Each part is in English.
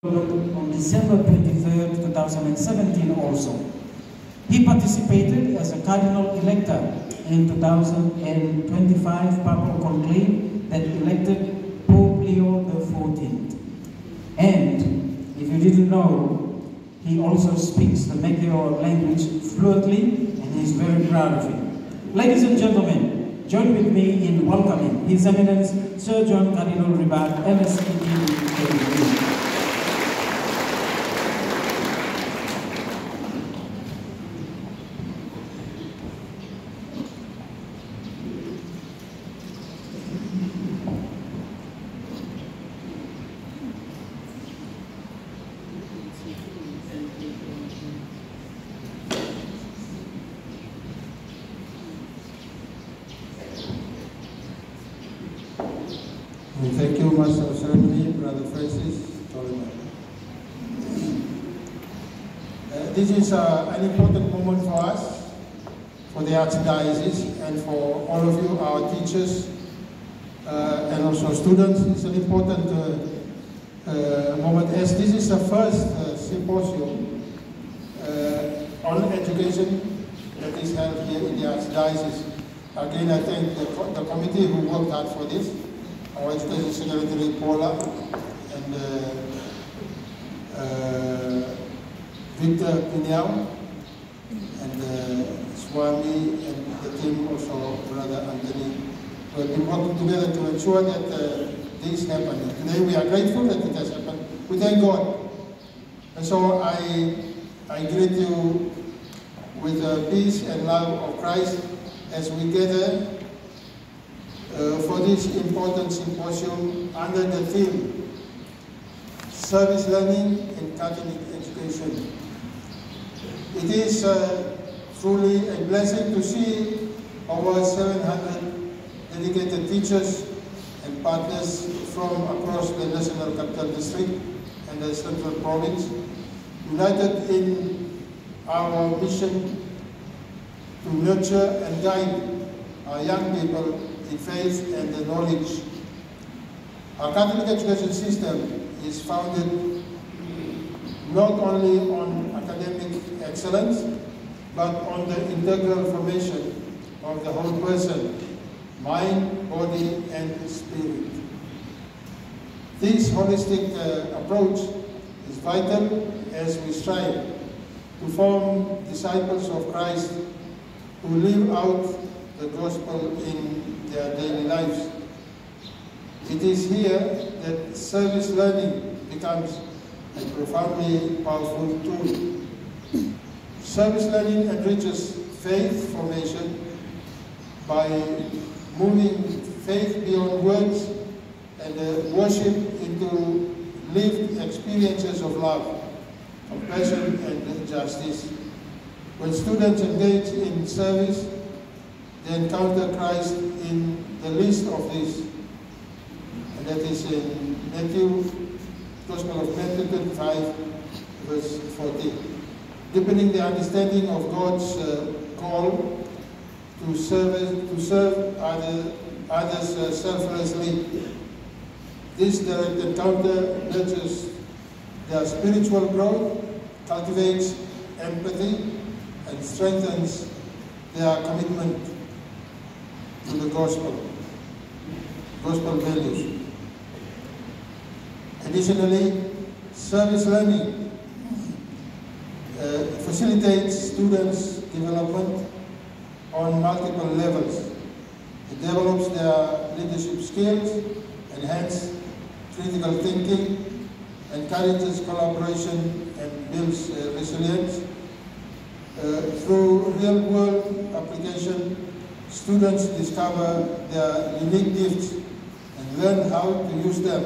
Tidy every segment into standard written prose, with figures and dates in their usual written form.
on December 23rd, 2017 also. He participated as a cardinal elector in 2025 papal conclave that elected Pope Leo XIV. And if you didn't know, he also speaks the Megeo language fluently, and he's very proud of it. Ladies and gentlemen, join with me in welcoming His Eminence Sir John Cardinal Ribat, MSED. Thank you, Master of Ceremony, Brother Francis Tolman. This is an important moment for us, for the Archdiocese, and for all of you, our teachers, and also students. It's an important moment, as this is the first symposium on education that is held here in the Archdiocese. Again, I thank the committee who worked hard for this. Our Education Secretary Paula and Victor Pinel and Swami and the team, also Brother Anthony. We have been working together to ensure that this happened. Today we are grateful that it has happened. We thank God. And so I greet you with the peace and love of Christ as we gather for this important symposium under the theme Service Learning in Catholic Education. It is truly a blessing to see over 700 dedicated teachers and partners from across the National Capital District and the Central Province united in our mission to nurture and guide our young people in faith and the knowledge. Our Catholic education system is founded not only on academic excellence, but on the integral formation of the whole person, mind, body, and spirit. This holistic approach is vital as we strive to form disciples of Christ who live out the gospel in their daily lives. It is here that service learning becomes a profoundly powerful tool. Service learning enriches faith formation by moving faith beyond words and worship into lived experiences of love, compassion, and justice. When students engage in service, they encounter Christ in the least of these, and that is in Gospel of Matthew 25, verse 40. Deepening the understanding of God's call to serve others selflessly. This direct encounter nurtures their spiritual growth, cultivates empathy, and strengthens their commitment to the gospel values. Additionally, service learning facilitates students' development on multiple levels. It develops their leadership skills, enhances critical thinking, encourages collaboration, and builds resilience. Through real-world application, students discover their unique gifts and learn how to use them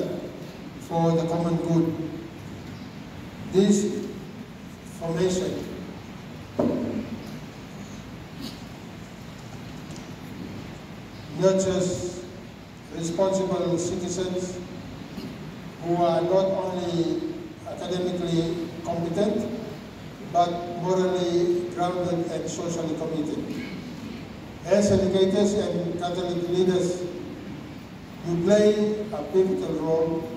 for the common good. This formation nurtures responsible citizens who are not only academically competent, but morally grounded and socially committed. As educators and Catholic leaders, you play a pivotal role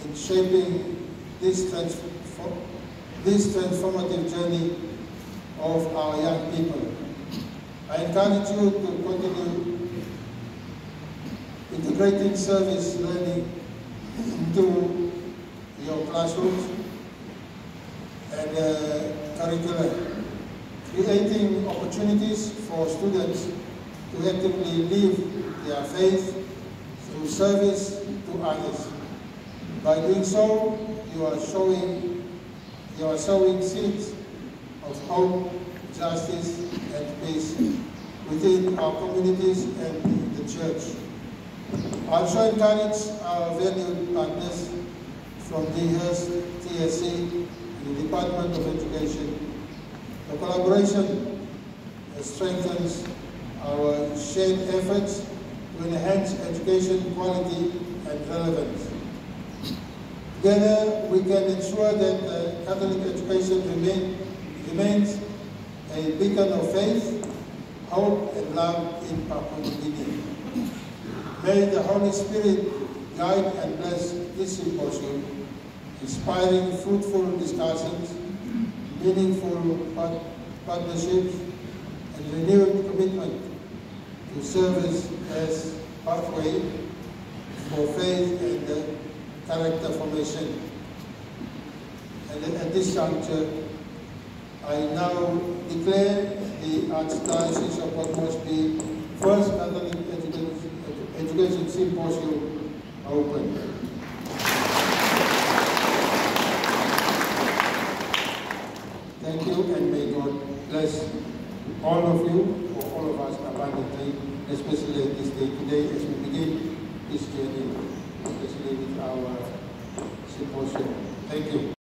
in shaping this transformative journey of our young people. I encourage you to continue integrating service learning into your classrooms and curricula, creating opportunities for students to actively live their faith through service to others. By doing so, you are sowing seeds of hope, justice, and peace within our communities and the church. I also encourage our valued partners from DHERST, TSC, and the Department of Education. The collaboration strengthens our shared efforts to enhance education quality and relevance. Together, we can ensure that Catholic education remains a beacon of faith, hope, and love in Papua New Guinea. May the Holy Spirit guide and bless this symposium, inspiring fruitful discussions, meaningful partnerships, and renewed commitment to service as pathway for faith and character formation. And at this juncture, I now declare the Archdiocese of Port Moresby First Catholic Education Symposium open. Thank you, and may God bless all of you, or all of us abundantly, especially